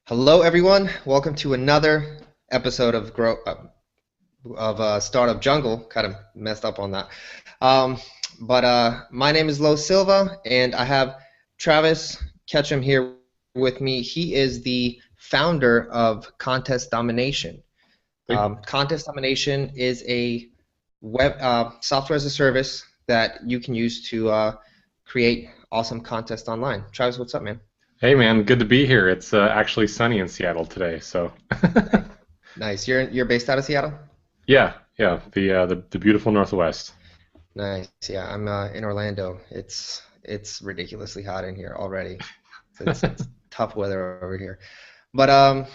Hello, everyone. Welcome to another episode of Startup Jungle. Kind of messed up on that. Um, but my name is Silva, and I have Travis Ketchum here with me. He is the founder of Contest Domination. Hey, Contest Domination is a web software as a service that you can use to create awesome contests online. Travis, what's up, man? hey, man, good to be here. It's actually sunny in Seattle today, so Nice. Nice. You're based out of Seattle? yeah, the beautiful Northwest. Nice. Yeah, I'm in Orlando. It's ridiculously hot in here already. So it's tough weather over here. But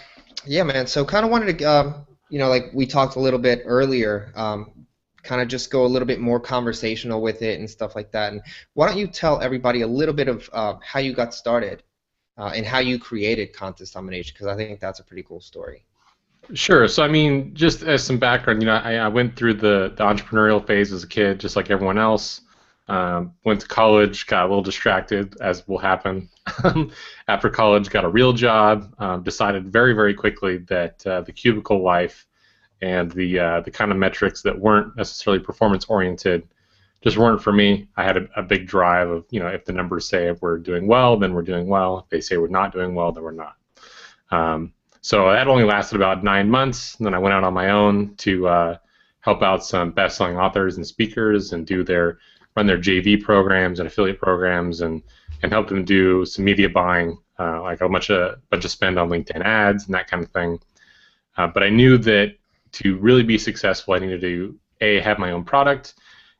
yeah, man. So kind of wanted to like we talked a little bit earlier, kind of just go a little bit more conversational with it and stuff like that. And why don't you tell everybody a little bit of how you got started and how you created Contest Domination? Because I think that's a pretty cool story. Sure. So, I mean, just as some background, I went through the entrepreneurial phase as a kid, just like everyone else. Went to college, got a little distracted, as will happen. After college, got a real job. Decided very, very quickly that the cubicle life and the kind of metrics that weren't necessarily performance oriented just weren't for me. I had a big drive of, if the numbers say if we're doing well, then we're doing well. If they say we're not doing well, then we're not. So that only lasted about 9 months. And then I went out on my own to help out some best-selling authors and speakers and run their JV programs and affiliate programs and help them do some media buying, like a bunch of spend on LinkedIn ads and that kind of thing. But I knew that to really be successful, I needed to A, have my own product,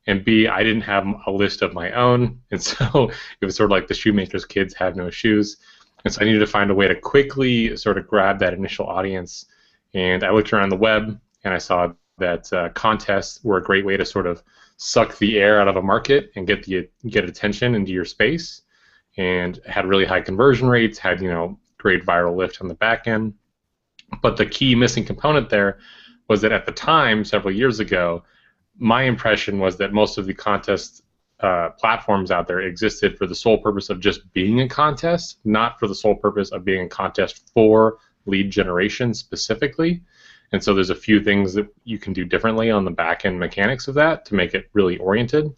and B, I didn't have a list of my own. And so it was sort of like the shoemaker's kids have no shoes. And so I needed to find a way to quickly sort of grab that initial audience. And I looked around the web and I saw that contests were a great way to sort of suck the air out of a market and get attention into your space. And had really high conversion rates, had great viral lift on the back end. But the key missing component there was that at the time, several years ago, my impression was that most of the contest platforms out there existed for the sole purpose of just being a contest, not for the sole purpose of being a contest for lead generation specifically. And so there's a few things that you can do differently on the back end mechanics of that to make it really oriented.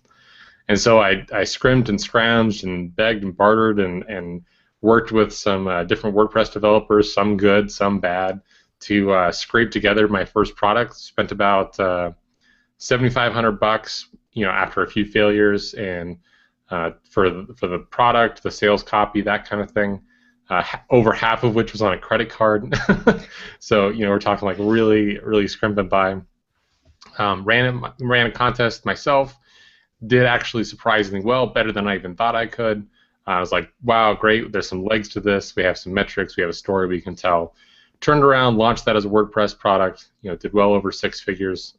And so I scrimped and scrounged and begged and bartered and worked with some different WordPress developers, some good, some bad, to scrape together my first product. Spent about $7,500, after a few failures, and for the product, the sales copy, that kind of thing. Over half of which was on a credit card. So we're talking like really, really scrimping by. Ran a contest myself. Did actually surprisingly well, better than I even thought I could. I was like, wow, great. There's some legs to this. We have some metrics. We have a story we can tell. Turned around, launched that as a WordPress product. Did well over six figures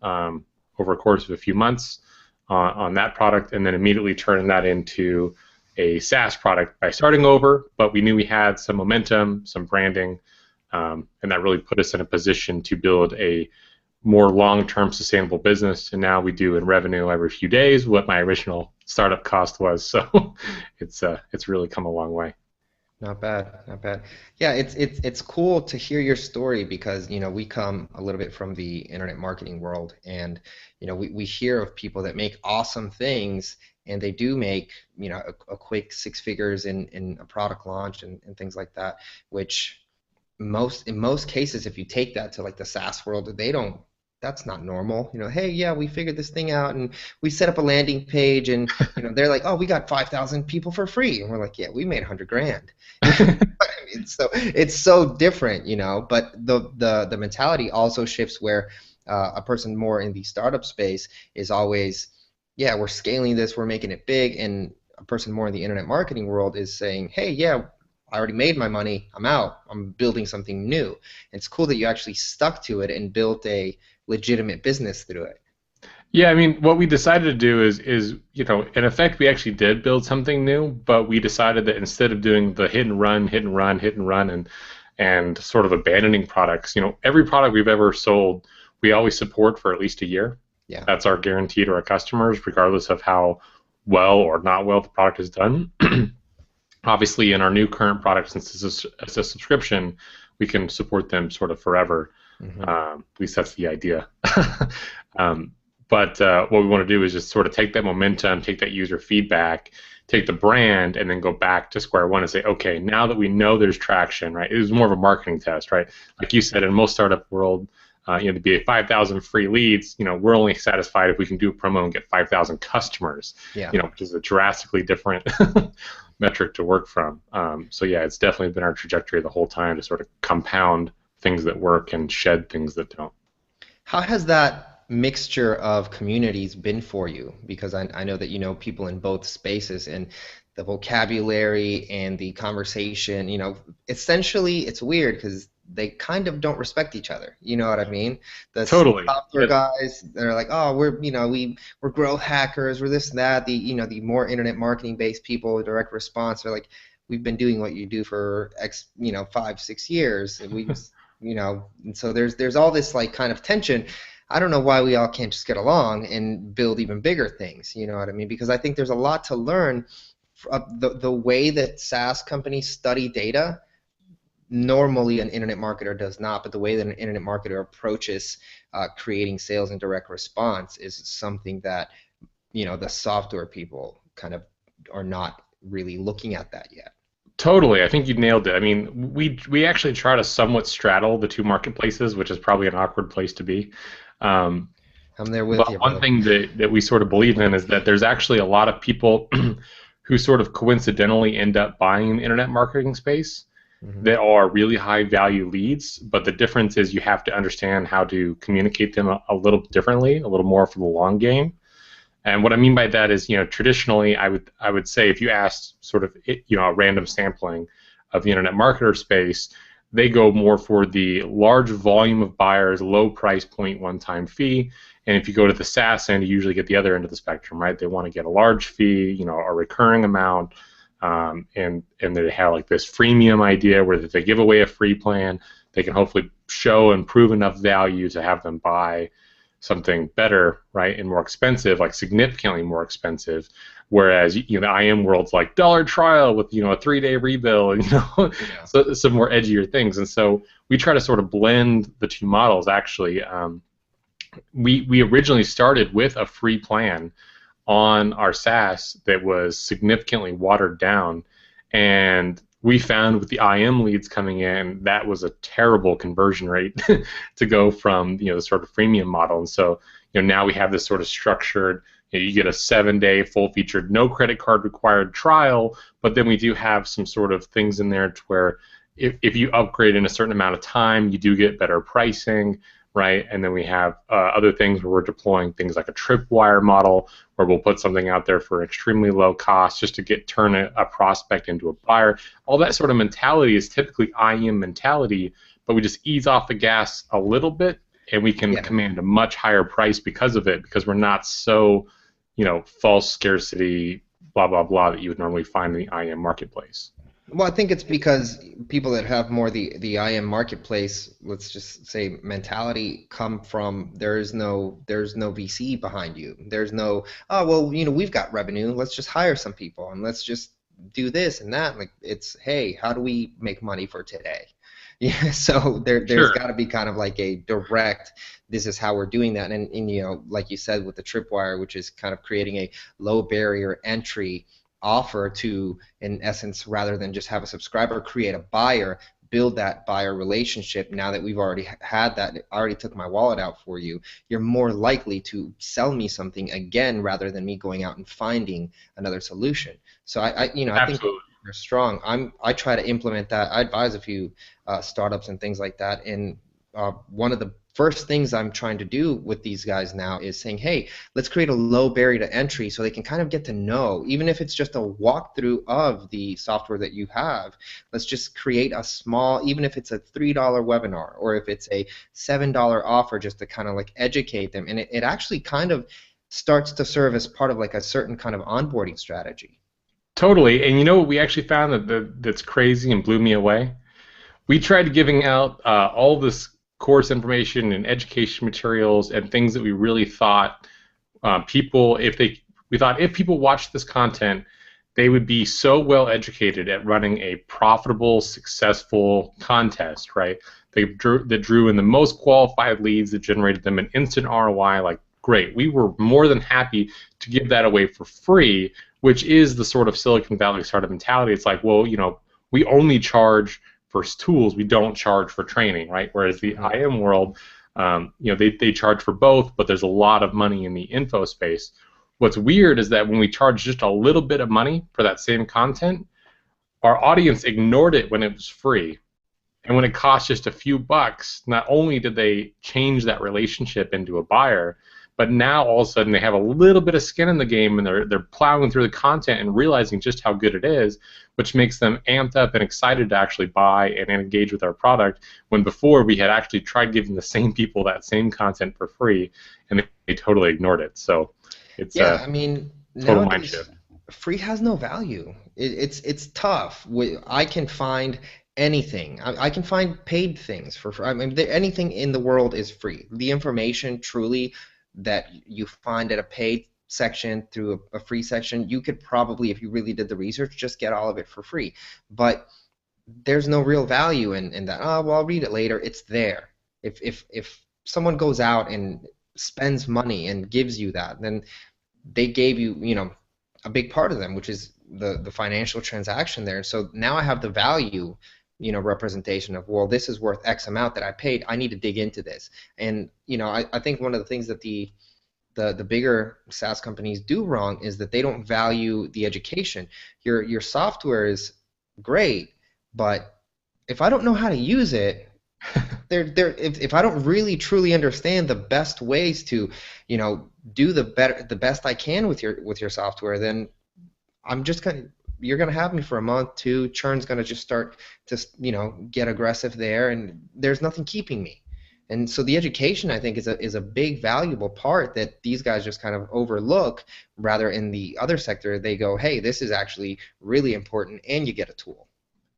over a course of a few months on that product, and then immediately turning that into a SaaS product by starting over. But we knew we had some momentum, some branding, and that really put us in a position to build a more long-term sustainable business. And now we do in revenue every few days what my original startup cost was. So it's really come a long way. Not bad, not bad. Yeah, it's cool to hear your story because we come a little bit from the internet marketing world, and we hear of people that make awesome things, and they do make a quick six figures in a product launch and things like that, which in most cases, if you take that to like the SaaS world, they don't. That's not normal. Hey, yeah, we figured this thing out and we set up a landing page and they're like, oh, we got 5,000 people for free. And we're like, yeah, we made 100 grand. So it's so different, but the mentality also shifts where a person more in the startup space is always, yeah, we're scaling this, we're making it big, and a person more in the internet marketing world is saying, hey, yeah, I already made my money, I'm out, I'm building something new. It's cool that you actually stuck to it and built a legitimate business through it. Yeah, I mean, what we decided to do is in effect, we actually did build something new, but we decided that instead of doing the hit and run, hit and run, hit and run, and sort of abandoning products, every product we've ever sold, we always support for at least a year. Yeah. That's our guarantee to our customers, regardless of how well or not well the product is done. Obviously, in our new current product, since it's a subscription, we can support them sort of forever. Hmm. At least that's the idea. um, but what we want to do is just sort of take that momentum, take that user feedback, take the brand, and then go back to square one and say, okay, now that we know there's traction, right? It was more of a marketing test, right? Like you said, in most startup world, to be 5,000 free leads, we're only satisfied if we can do a promo and get 5,000 customers, Yeah. which is a drastically different metric to work from. So yeah, it's definitely been our trajectory the whole time to sort of compound things that work and shed things that don't. How has that mixture of communities been for you? Because I know that you know people in both spaces and the vocabulary and the conversation, essentially it's weird because they kind of don't respect each other. You know what I mean? The Totally. software guys, they're like, oh, we're growth hackers, we're this and that. The more internet marketing based people, direct response, they're like, we've been doing what you do for X, 5, 6 years. And we just and so there's all this like kind of tension. I don't know why we all can't just get along and build even bigger things. You know what I mean? Because I think there's a lot to learn. The way that SaaS companies study data, normally an internet marketer does not, but the way that an internet marketer approaches creating sales and direct response is something that the software people kind of are not really looking at that yet. Totally. I think you nailed it. I mean, we actually try to somewhat straddle the two marketplaces, which is probably an awkward place to be. Um, I'm there with but you, one brother. thing that we sort of believe in is that there's actually a lot of people who sort of coincidentally end up buying the internet marketing space Hmm. that are really high value leads, but the difference is you have to understand how to communicate them a little differently, a little more for the long game. And what I mean by that is, traditionally, I would say if you asked sort of a random sampling of the internet marketer space, they go more for the large volume of buyers, low price point, one-time fee. And if you go to the SaaS end, you usually get the other end of the spectrum, right? They want to get a large fee, a recurring amount, and they have like this freemium idea where if they give away a free plan, they can hopefully show and prove enough value to have them buy something better, right, and more expensive, like significantly more expensive. Whereas the IM world's like dollar trial with a 3-day rebill, and Yeah. so some more edgier things. And so we try to sort of blend the two models. Actually, we originally started with a free plan on our SaaS that was significantly watered down, and we found with the IM leads coming in that was a terrible conversion rate to go from the sort of freemium model. And so now we have this sort of structured. You get a 7-day full-featured, no credit card required trial, but then we do have some sort of things in there to where if you upgrade in a certain amount of time, you do get better pricing, right? And then we have other things where we're deploying things like a tripwire model, where we'll put something out there for extremely low cost just to turn a prospect into a buyer. All that sort of mentality is typically IM mentality, but we just ease off the gas a little bit, and we can Yeah. command a much higher price because of it, because we're not so, false scarcity, blah blah blah, that you would normally find in the IM marketplace. Well, I think it's because people that have more the IM marketplace, let's just say mentality, come from there's no VC behind you. There's no, oh well, we've got revenue. Let's just hire some people and let's just do this and that. Like it's, hey, how do we make money for today? Yeah, so there's Sure. got to be kind of like a direct, this is how we're doing that. And like you said with the tripwire, which is kind of creating a low barrier entry offer to, in essence, rather than just have a subscriber create a buyer, build that buyer relationship. Now that we've already had that, I already took my wallet out for you, you're more likely to sell me something again rather than me going out and finding another solution. So I think Absolutely. they're strong. I try to implement that. I advise a few startups and things like that, and one of the first things I'm trying to do with these guys now is saying, hey, let's create a low barrier to entry so they can kind of get to know, even if it's just a walkthrough of the software that you have. Let's just create a small, even if it's a $3 webinar or if it's a $7 offer, just to kind of like educate them. And it actually kind of starts to serve as part of like a certain kind of onboarding strategy. Totally. And you know what we actually found that's crazy and blew me away? We tried giving out all this course information and education materials and things that we really thought people, if they, we thought if people watched this content, they would be so well educated at running a profitable, successful contest, right? That drew in the most qualified leads that generated them an instant ROI. Like, great, we were more than happy to give that away for free, which is the sort of Silicon Valley startup mentality. It's like, well, we only charge for tools, we don't charge for training, right? Whereas the IM world, they charge for both, but there's a lot of money in the info space. What's weird is that when we charge just a little bit of money for that same content, our audience ignored it when it was free. And when it cost just a few bucks, not only did they change that relationship into a buyer, but now all of a sudden they have a little bit of skin in the game, and they're plowing through the content and realizing just how good it is, which makes them amped up and excited to actually buy and engage with our product, when before we had actually tried giving the same people that same content for free, and they totally ignored it. So it's Yeah, a I mean, total mind nowadays shift. free has no value. It's tough. I can find anything. I can find paid things for free. I mean, anything in the world is free. The information truly that you find at a paid section through a free section, you could probably, if you really did the research, just get all of it for free. But there's no real value in that. Oh, well, I'll read it later. It's there. If someone goes out and spends money and gives you that, then they gave you, a big part of them, which is the financial transaction there. So now I have the value, representation of, well, this is worth X amount that I paid. I need to dig into this. And I think one of the things that the bigger SaaS companies do wrong is that they don't value the education. Your software is great, but if I don't know how to use it, if I don't really truly understand the best ways to, do the best I can with your software, then I'm just gonna you're gonna have me for a month, two. Churn's gonna just start to get aggressive there, and there's nothing keeping me. And so the education, I think, is a big valuable part that these guys just kind of overlook. Rather, in the other sector, they go, hey, this is actually really important, and you get a tool.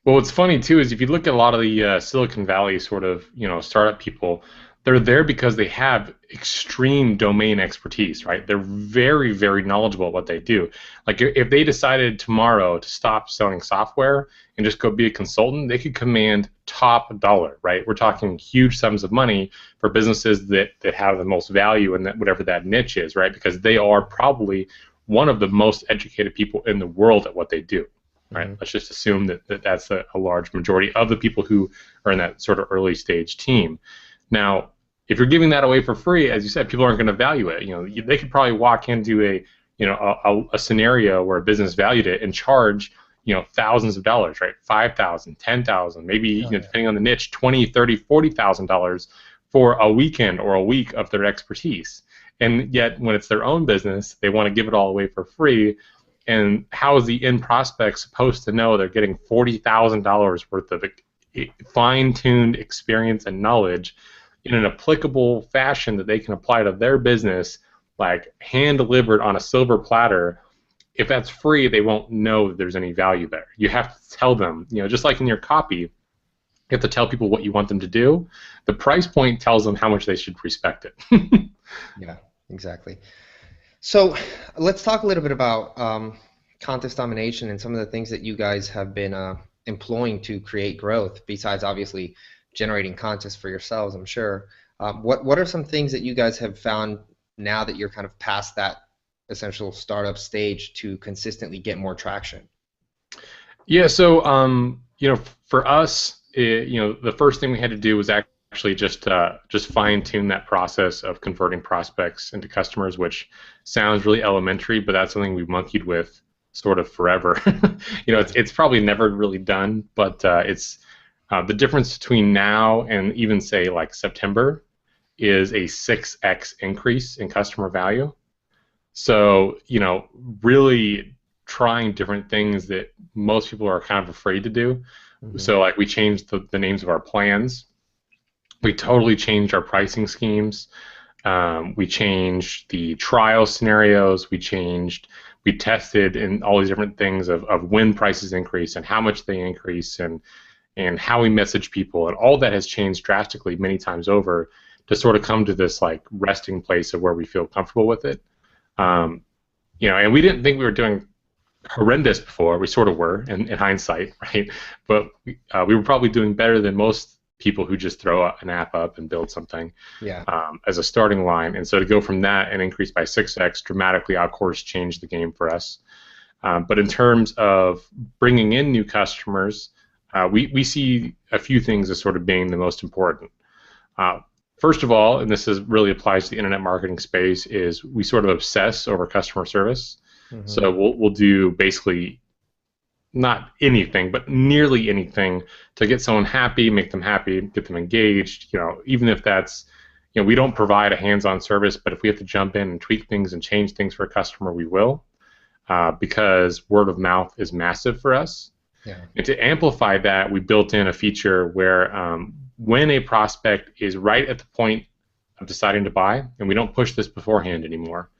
Well, what's funny too is if you look at a lot of the Silicon Valley sort of startup people, they're there because they have extreme domain expertise, right? They're very, very knowledgeable at what they do. Like if they decided tomorrow to stop selling software and just go be a consultant, they could command top dollar, right? We're talking huge sums of money for businesses that have the most value in that whatever that niche is, right? Because they are probably one of the most educated people in the world at what they do. Right. Hmm. Let's just assume that's a large majority of the people who are in that sort of early stage team. Now, if you're giving that away for free, as you said, people aren't going to value it. They could probably walk into a scenario where a business valued it and charge thousands of dollars, right? 5,000, 10,000, maybe Oh, yeah. depending on the niche, 20, 30, $40,000 for a weekend or a week of their expertise. And yet, when it's their own business, they want to give it all away for free. And how is the end prospect supposed to know they're getting $40,000 worth of fine-tuned experience and knowledge in an applicable fashion that they can apply to their business, like hand-delivered on a silver platter? If that's free, they won't know that there's any value there. You have to tell them, just like in your copy, you have to tell people what you want them to do. The price point tells them how much they should respect it. Yeah, exactly. So let's talk a little bit about contest domination and some of the things that you guys have been employing to create growth, besides obviously generating contests for yourselves, I'm sure. What are some things that you guys have found now that you're kind of past that essential startup stage to consistently get more traction? Yeah, so for us, the first thing we had to do was actually just fine tune that process of converting prospects into customers, which sounds really elementary, but that's something we've monkeyed with sort of forever. Yeah. It's probably never really done, but it's the difference between now and even say like September is a 6x increase in customer value. So, really trying different things that most people are kind of afraid to do. Hmm. So, like, we changed the names of our plans. We totally changed our pricing schemes. We changed the trial scenarios. We tested in all these different things of when prices increase and how much they increase and how we message people. And all that has changed drastically many times over to sort of come to this, like, resting place of where we feel comfortable with it. Um, and we didn't think we were doing horrendous before. We sort of were in hindsight, right? But we were probably doing better than most people who just throw an app up and build something Yeah. as a starting line. And so to go from that and increase by 6x dramatically, of course, changed the game for us. But in terms of bringing in new customers, we see a few things as sort of being the most important. Uh, First of all, and this really applies to the internet marketing space, is we sort of obsess over customer service. Hmm. So we'll do basically not anything, but nearly anything to get someone happy, make them happy, get them engaged. Even if that's, we don't provide a hands-on service, but if we have to jump in and tweak things and change things for a customer, we will, because word of mouth is massive for us. Yeah. And to amplify that, we built in a feature where when a prospect is right at the point of deciding to buy, and we don't push this beforehand anymore,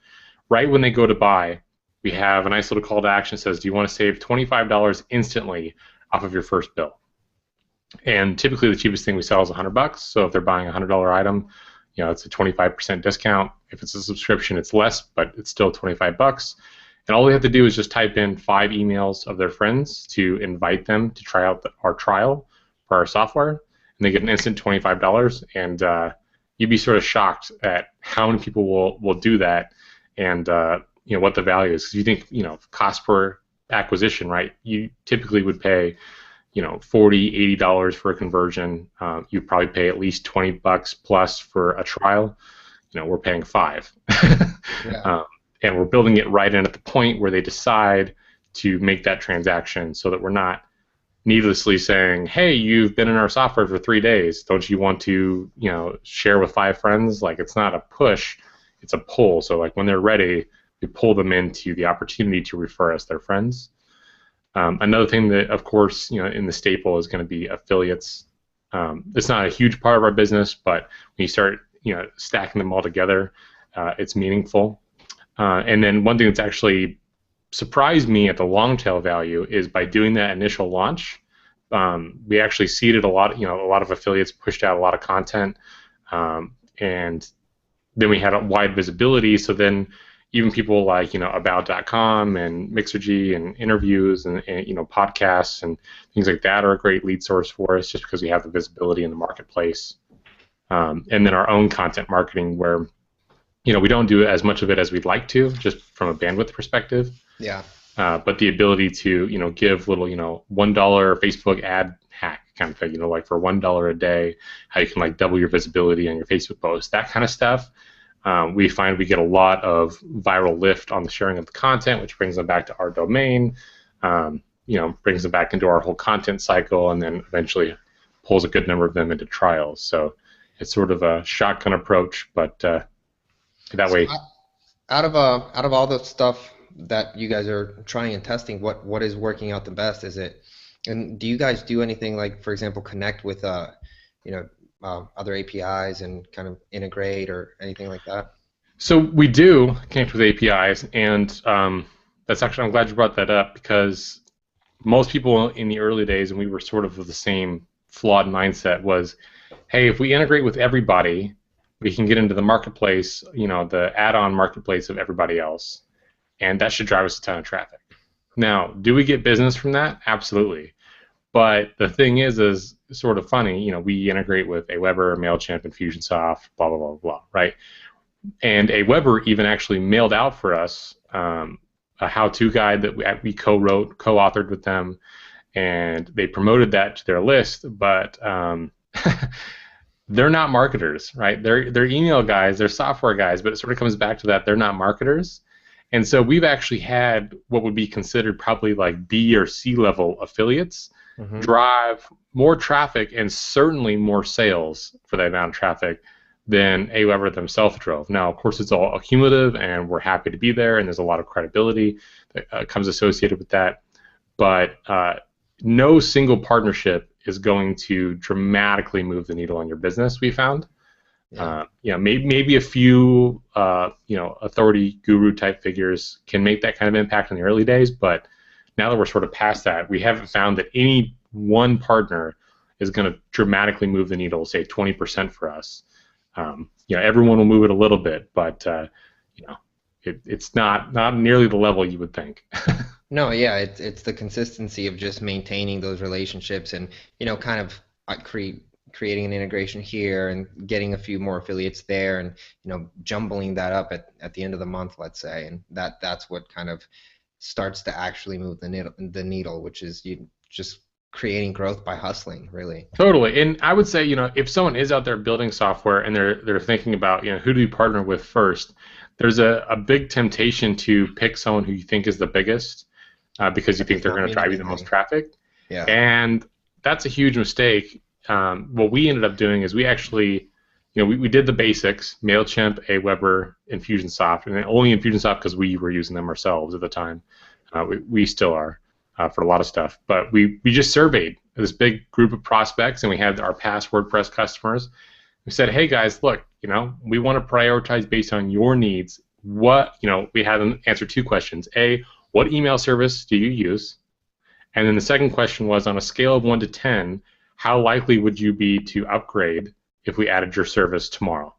right when they go to buy, we have a nice little call to action that says, do you want to save $25 instantly off of your first bill? And typically the cheapest thing we sell is $100. So if they're buying a $100 item, it's a 25% discount. If it's a subscription, it's less, but it's still 25 bucks. And all they have to do is just type in 5 emails of their friends to invite them to try out our trial for our software, and they get an instant $25. And you'd be sort of shocked at how many people will do that, and what the value is. Because you think, cost per acquisition, right? You typically would pay, $40, $80 for a conversion. You'd probably pay at least 20 bucks plus for a trial. We're paying 5. Yeah. And we're building it right in at the point where they decide to make that transaction, so that we're not needlessly saying, hey, you've been in our software for 3 days. Don't you want to, share with 5 friends? Like, it's not a push, it's a pull. So like when they're ready, we pull them into the opportunity to refer us their friends. Another thing that, of course, in the staple is going to be affiliates. It's not a huge part of our business, but when you start, stacking them all together, it's meaningful. And then one thing that's actually surprised me at the long tail value is by doing that initial launch, we actually seeded a lot. A lot of affiliates pushed out a lot of content, and then we had a wide visibility. So then even people like About.com and Mixergy and interviews and podcasts and things like that are a great lead source for us, just because we have the visibility in the marketplace. And then our own content marketing, where we don't do as much of it as we'd like to, just from a bandwidth perspective. Yeah. But the ability to give little $1 Facebook ad hack kind of thing, like for $1 a day, how you can like double your visibility on your Facebook post, that kind of stuff. We find we get a lot of viral lift on the sharing of the content, which brings them back to our domain, brings them back into our whole content cycle, and then eventually pulls a good number of them into trials. So it's sort of a shotgun approach, but that So way. out of all the stuff that you guys are trying and testing, what is working out the best? Is it, and do you guys do anything like, for example, connect with other APIs and kind of integrate or anything like that? So we do connect with APIs, and that's actually, I'm glad you brought that up, because most people in the early days, and we were sort of the same flawed mindset, was, hey, if we integrate with everybody, we can get into the marketplace, the add-on marketplace of everybody else, and that should drive us a ton of traffic. Now, do we get business from that? Absolutely. But the thing is sort of funny. We integrate with Aweber, Mailchimp, Infusionsoft, blah blah blah blah, right? And Aweber even actually mailed out for us a how-to guide that we co-wrote, co-authored with them, and they promoted that to their list. But they're not marketers, right? They're email guys, they're software guys, but it sort of comes back to that they're not marketers. And so we've actually had what would be considered probably like B or C level affiliates Hmm. drive more traffic and certainly more sales for that amount of traffic than Aweber themselves drove. Now, of course, it's all cumulative, and we're happy to be there, and there's a lot of credibility that comes associated with that. But no single partnership is going to dramatically move the needle on your business, we found. Yeah. Maybe a few, authority guru type figures can make that kind of impact in the early days, but now that we're sort of past that, we haven't found that any one partner is going to dramatically move the needle, say 20% for us. Everyone will move it a little bit, but it's not nearly the level you would think. No, yeah, it's the consistency of just maintaining those relationships and kind of creating an integration here and getting a few more affiliates there and jumbling that up at the end of the month, let's say, and that's what kind of starts to actually move the needle, which is you just creating growth by hustling, really. Totally. And I would say, if someone is out there building software and they're thinking about, who do we partner with first, there's a big temptation to pick someone who you think is the biggest because you That think does they're not going to mean drive you the most anything. traffic. Yeah. And that's a huge mistake. What we ended up doing is we actually, we did the basics, MailChimp, Aweber, Infusionsoft, and only Infusionsoft because we were using them ourselves at the time. We still are for a lot of stuff. But we just surveyed this big group of prospects, and we had our past WordPress customers. We said, hey guys, look, we want to prioritize based on your needs. We had them answer two questions. A, what email service do you use? And then the second question was, on a scale of 1 to 10, how likely would you be to upgrade if we added your service tomorrow?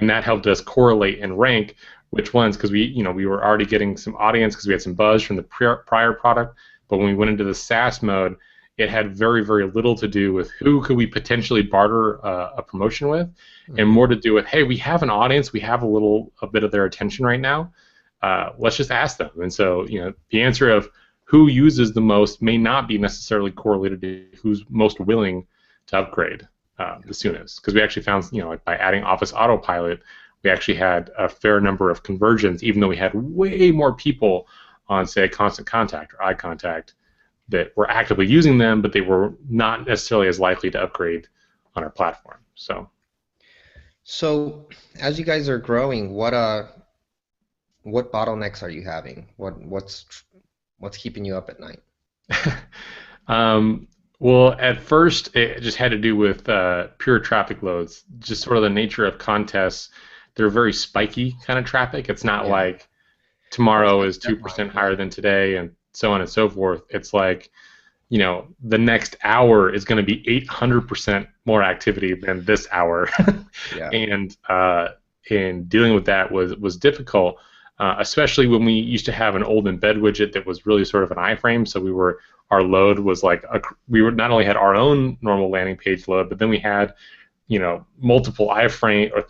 And that helped us correlate and rank which ones, because we were already getting some audience because we had some buzz from the prior product. But when we went into the SaaS mode, it had very, very little to do with who could we potentially barter a promotion with, and Hmm. more to do with, hey, we have an audience, we have a bit of their attention right now. Let's just ask them. And so, the answer of who uses the most may not be necessarily correlated to who's most willing to upgrade the soonest. Because we actually found, like by adding Office Autopilot, we actually had a fair number of conversions, even though we had way more people on, say, Constant Contact or iContact that were actively using them, but they were not necessarily as likely to upgrade on our platform. So, So, as you guys are growing, what bottlenecks are you having? What's keeping you up at night? um, well, at first, it just had to do with pure traffic loads, just sort of the nature of contests. They're very spiky kind of traffic. It's not Yeah. like Well, it's tomorrow like is 2% deadlines, right? higher than today and so on and so forth. It's like, the next hour is going to be 800% more activity than this hour. Yeah. And dealing with that was difficult, especially when we used to have an old embed widget that was really sort of an iframe. So our load was like we were not only had our own normal landing page load, but then we had multiple iframe or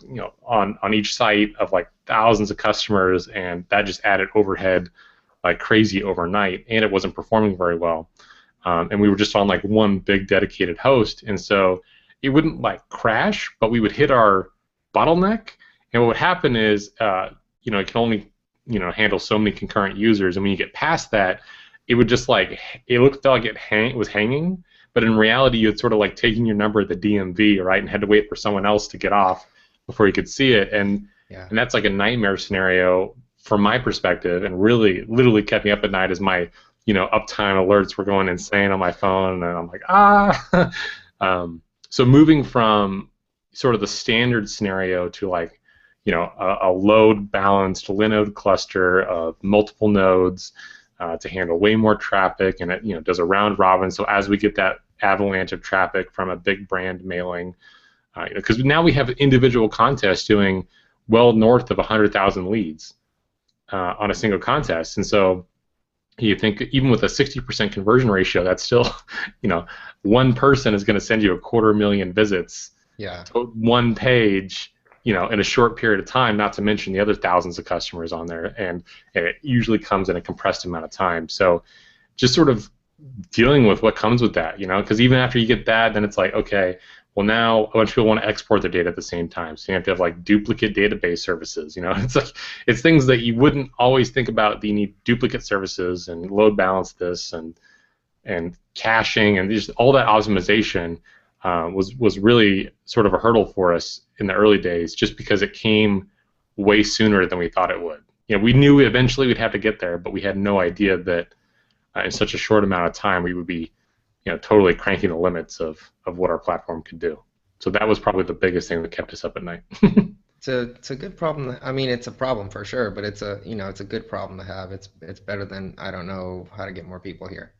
on each site of like thousands of customers, and that just added overhead like crazy overnight, and it wasn't performing very well. And we were just on like one big dedicated host, and so it wouldn't like crash, but we would hit our bottleneck. And what would happen is, it can only handle so many concurrent users, and when you get past that, it would just like it looked like it was hanging, but in reality, you had sort of like taking your number at the DMV, right, and had to wait for someone else to get off before you could see it, Yeah. and that's like a nightmare scenario from my perspective, and really literally kept me up at night as my uptime alerts were going insane on my phone, and I'm like, ah. So moving from sort of the standard scenario to like, a load balanced Linode cluster of multiple nodes to handle way more traffic, and it does a round robin. So as we get that avalanche of traffic from a big brand mailing, because now we have individual contests doing well north of 100,000 leads on a single contest, and so you think even with a 60% conversion ratio, that's still, one person is going to send you 250,000 visits Yeah. to one page, in a short period of time, not to mention the other thousands of customers on there, and it usually comes in a compressed amount of time. So just sort of dealing with what comes with that, because even after you get that, then it's like, okay, well now a bunch of people want to export their data at the same time, so you have to have like duplicate database services. It's like it's things that you wouldn't always think about. That you need duplicate services and load balance this and caching and just all that optimization was really sort of a hurdle for us in the early days, just because it came way sooner than we thought it would. We knew eventually we'd have to get there, but we had no idea that in such a short amount of time we would be totally cranking the limits of what our platform could do. So that was probably the biggest thing that kept us up at night. It's a good problem. I mean, it's a problem for sure, but it's a good problem to have. It's better than I don't know how to get more people here.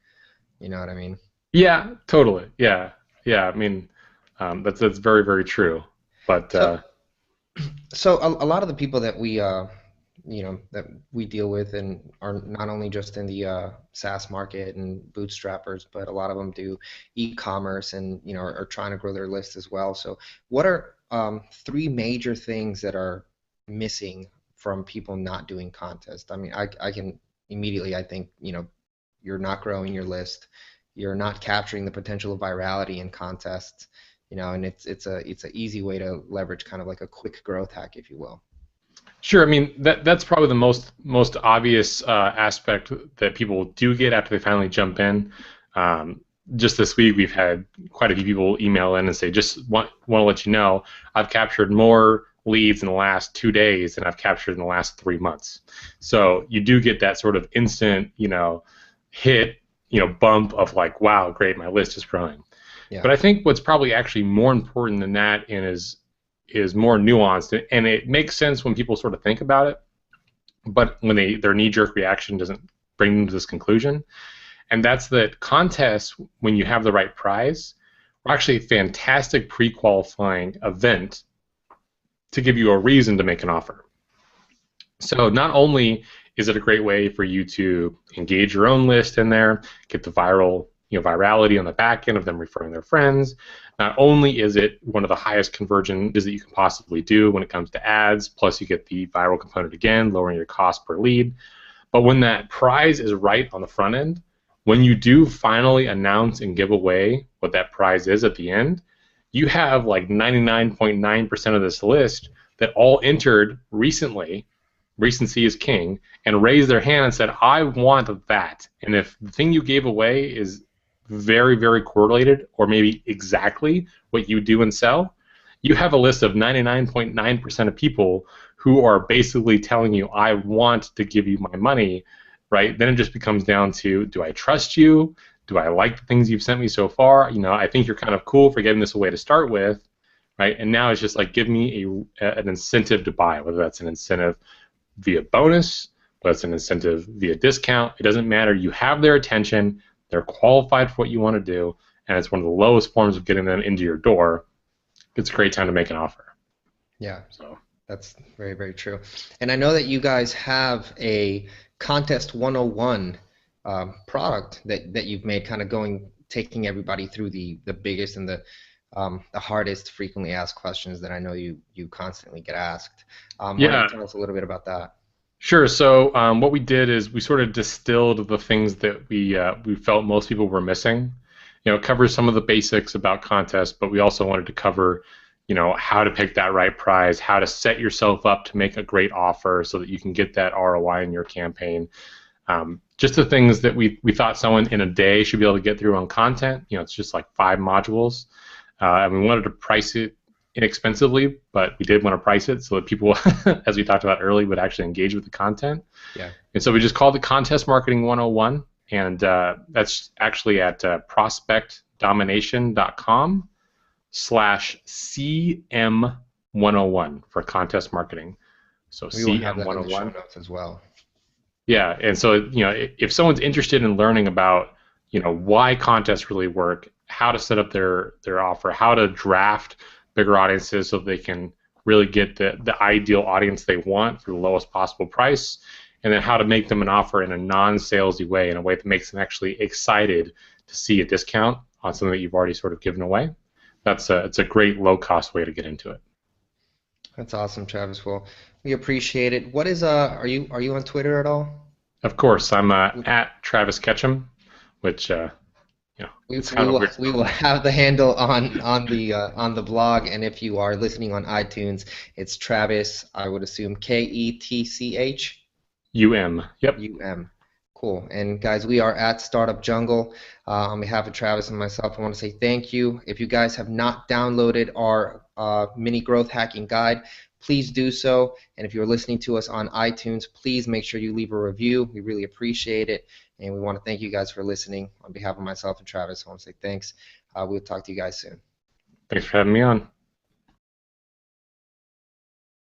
You know what I mean? Yeah, totally. Yeah, yeah. I mean, that's very very true. But So so a lot of the people that we that we deal with and are not only just in the SaaS market and bootstrappers, but a lot of them do e-commerce and are trying to grow their list as well. So what are three major things that are missing from people not doing contests? I mean, I can immediately, I think, you're not growing your list, you're not capturing the potential of virality in contests, and it's a easy way to leverage kind of like a quick growth hack, if you will. Sure. I mean, that's probably the most obvious aspect that people do get after they finally jump in. Um, just this week, we've had quite a few people email in and say, "Just want to let you know, I've captured more leads in the last 2 days than I've captured in the last 3 months." So you do get that sort of instant, hit, bump of like, "Wow, great, my list is growing." Yeah. But I think what's probably actually more important than that and is more nuanced, and it makes sense when people sort of think about it, but when their knee-jerk reaction doesn't bring them to this conclusion, and that's that contests, when you have the right prize, are actually a fantastic pre-qualifying event to give you a reason to make an offer. So not only is it a great way for you to engage your own list in there, get the virality on the back end of them referring their friends. Not only is it one of the highest conversions that you can possibly do when it comes to ads, plus you get the viral component again, lowering your cost per lead. But when that prize is right on the front end, when you do finally announce and give away what that prize is at the end, you have like 99.9% of this list that all entered recently, recency is king, and raised their hand and said, I want that. And if the thing you gave away is very, very correlated, or maybe exactly what you do and sell, you have a list of 99.9% of people who are basically telling you, I want to give you my money, right? Then it just becomes down to, do I trust you? Do I like the things you've sent me so far? I think you're kind of cool for giving this away to start with, right? And now it's just like, give me an incentive to buy, whether that's an incentive via bonus, whether it's an incentive via discount. It doesn't matter. You have their attention. They're qualified for what you want to do, and it's one of the lowest forms of getting them into your door. It's a great time to make an offer. Yeah, So that's very, very true. And I know that you guys have a Contest 101 product that you've made, kind of taking everybody through the biggest and the hardest frequently asked questions that I know you constantly get asked. Why don't you yeah, tell us a little bit about that? sure. So what we did is we sort of distilled the things that we felt most people were missing. It covers some of the basics about contests, but we also wanted to cover, how to pick that right prize, how to set yourself up to make a great offer so that you can get that ROI in your campaign. Just the things that we thought someone in a day should be able to get through on content. It's just like 5 modules. And we wanted to price it inexpensively, but we did want to price it so that people, as we talked about earlier, would actually engage with the content. Yeah. And so we just called it Contest Marketing 101, and that's actually at prospectdomination.com/CM101 for contest marketing. So We will have that in the show CM101. notes as well. Yeah, and so if someone's interested in learning about why contests really work, how to set up their offer, how to draft bigger audiences so they can really get the ideal audience they want for the lowest possible price, and then how to make them an offer in a non-salesy way, in a way that makes them actually excited to see a discount on something that you've already sort of given away. It's a great low-cost way to get into it. That's awesome, Travis. Well, we appreciate it. What is are you on Twitter at all? Of course, I'm at Travis Ketchum, which We, it's we kind of will weird we spelling. will have the handle on the blog, and if you are listening on iTunes, it's Travis. I would assume Ketchum. Yep. Cool. And guys, we are at Startup Jungle. On behalf of Travis and myself, I want to say thank you. If you guys have not downloaded our mini growth hacking guide, please do so. And if you're listening to us on iTunes, please make sure you leave a review. We really appreciate it. And we want to thank you guys for listening. On behalf of myself and Travis, I want to say thanks. We'll talk to you guys soon. Thanks for having me on.